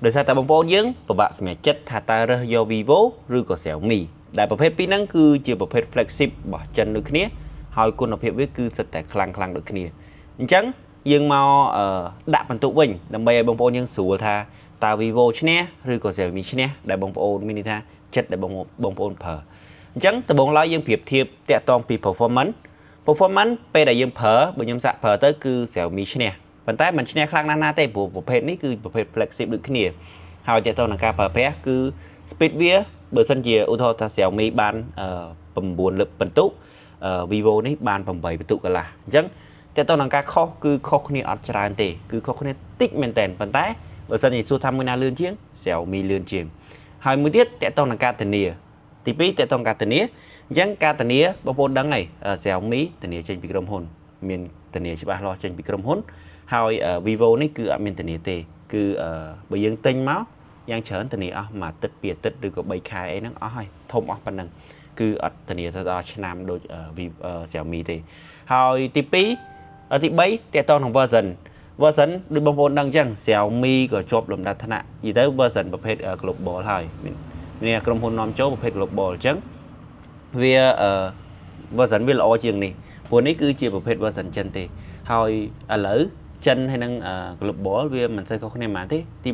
โดยសារតែបងប្អូនយើងពិបាកសម្រេចចិត្តថាតើរើសយក Vivo ឬក៏ Xiaomi ដែលប្រភេទពីរហ្នឹងគឺជាប្រភេទ flagship របស់ចិនដូចគ្នាហើយគុណភាពវាគឺសិតតែខ្លាំងដូចគ្នាអញ្ចឹងយើងមកដាក់បន្ទុកវិញដើម្បីឲ្យបងប្អូនយើងស្រួលថាតើ Vivo ឈ្នះឬក៏ Xiaomi ឈ្នះដែលបងប្អូនមានន័យថាចិត្តដែលបងប្អូនប្រើអញ្ចឹងដំបូងឡើយយើងប្រៀបធៀបតាក់ទងពី performance ពេលដែលយើងប្រើបើខ្ញុំសាកប្រើទៅគឺ Xiaomi ឈ្នះប៉ុន្តែមិនឈ្នះខ្លាំងណាស់ទេព្រោះប្រភេទនេះគឺប្រភេទ flagship ដូចគ្នាហើយតាក់ទងនឹងការប្រើប្រាស់គឺ speed វាបើសិនជាឧទាហរណ៍ថា Xiaomi បាន9លើកបន្ទុកVivo នេះបាន8បន្ទុកកន្លះអញ្ចឹងតាក់ទងនឹងការខុសគឺខុសគ្នាអត់ច្រើនទេគឺខុសគ្នាតិចមែនតើប៉ុន្តែបើសិនជាសួរថាមួយណាលឿនជាង Xiaomi លឿនជាងហើយមួយទៀតតាក់ទងនឹងការធានាទី2តាក់ទងការធានាអញ្ចឹងការធានាបងប្អូនដឹងហើយ Xiaomi ធានាចេញពីក្រុមហ៊ុនមានធានាច្បាស់លាស់ចេញពីក្រុមហ៊ុនហើយ Vivo នេះគឺអត់មានធានាទេគឺបើយើងទិញមកយ៉ាងច្រើនធានាអស់មួយអាទិត្យពីរអាទិត្យឬក៏3ខែអីហ្នឹងអស់ហើយធំអស់ប៉ុណ្ណឹងគឺអត់ធានាទៅដល់ឆ្នាំដូច Xiaomi ទេហើយទី3តាក់ទងនឹង version ដូចបងប្អូនដឹងអញ្ចឹង Xiaomi ក៏ជាប់លំដាប់ថ្នាក់និយាយទៅ version ប្រភេទ global ហើយមានក្រុមហ៊ុននាំចូលប្រភេទ global អញ្ចឹងវា version វាល្អជាងនេះព្រោះនេះគឺជាប្រភេទ version ចិនទេហើយឥឡូវចិនហើយនឹង global វាមិនសូវខុសគ្នាប៉ុន្មានទេទី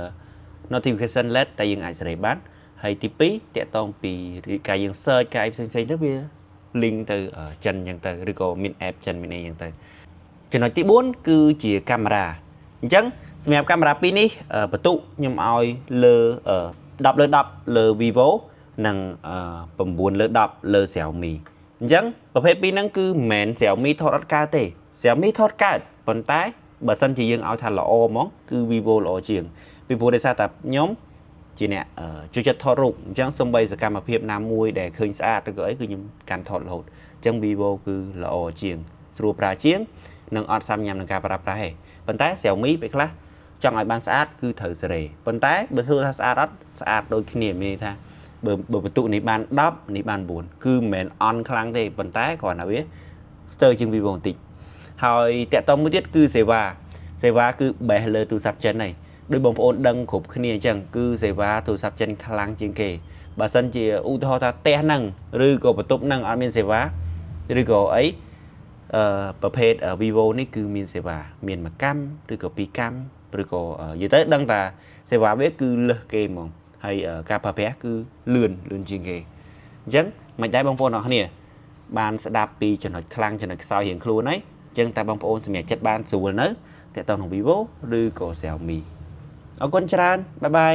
1 notification LED តែយើងអាចសេរីបានហើយទី2តាក់ទងពីការយើង search ការផ្សេងទៅវា link ទៅចិនអញ្ចឹងទៅឬក៏មាន app ចិនមានអីអញ្ចឹងទៅចំណុចទី4គឺជាកាមេរ៉ាអញ្ចឹងសម្រាប់កាមេរ៉ាពីរនេះបន្ទុកខ្ញុំឲ្យលើ10លើ10លើ Vivo និង9លើ10លើ Xiaomi អញ្ចឹងប្រភេទពីរហ្នឹងគឺមិនមែន Xiaomi ថតអត់កើតទេ Xiaomi ថតកើតប៉ុន្តែបើសិនជាយើងឲ្យថាល្អហ្មងគឺ Vivo ល្អជាងពីព្រោះដោយសារតែខ្ញុំជាអ្នកជួយចិត្តថតរូបអញ្ចឹងសំបីសកម្មភាពណាមួយដែលឃើញស្អាតឬក៏អីគឺខ្ញុំកាន់ថតរហូតអញ្ចឹង Vivo គឺល្អជាងស្រួលប្រើជាងនិងអត់សាំញ៉ាំនឹងការប្រើប្រាស់ទេប៉ុន្តែ Xiaomi ពេលខ្លះចង់ឲ្យបានស្អាតគឺត្រូវសេរីប៉ុន្តែបើសួរថាស្អាតអត់ស្អាតដូចគ្នាមានន័យថាបើបន្ទុកនេះបាន10នេះបាន9គឺមិនមែនអន់ខ្លាំងទេប៉ុន្តែគ្រាន់តែវាស្ទើរជាង Vivo បន្តិចហើយតាក់ទងមួយទៀតគឺសេវាគឺ base លើទូរស័ព្ទចិនហើយដោយបងប្អូនដឹងគ្រប់គ្នាអញ្ចឹងគឺសេវាទូរស័ព្ទចិនខ្លាំងជាងគេបើសិនជាឧទាហរណ៍ថាផ្ទះហ្នឹងឬក៏បន្ទប់ហ្នឹងអត់មានសេវាឬក៏អីប្រភេទ Vivo នេះគឺមានសេវាមាន1កម្មឬក៏2កម្មឬក៏និយាយទៅដឹងថាសេវាវាគឺលើសគេហ្មងហើយការប្រើប្រាស់គឺលឿនជាងគេអញ្ចឹងមិនដែរបងប្អូនអរគ្នាបានស្ដាប់ពីចំណុចខ្លាំងចំណុចខ្សោយរៀងខ្លួនហើយអញ្ចឹងតើបងប្អូនសម្រេចចិត្តបានស្រួលនៅតាក់ទងនឹង Vivo ឬក៏ Xiaomi អរគុណច្រើនបាយបាយ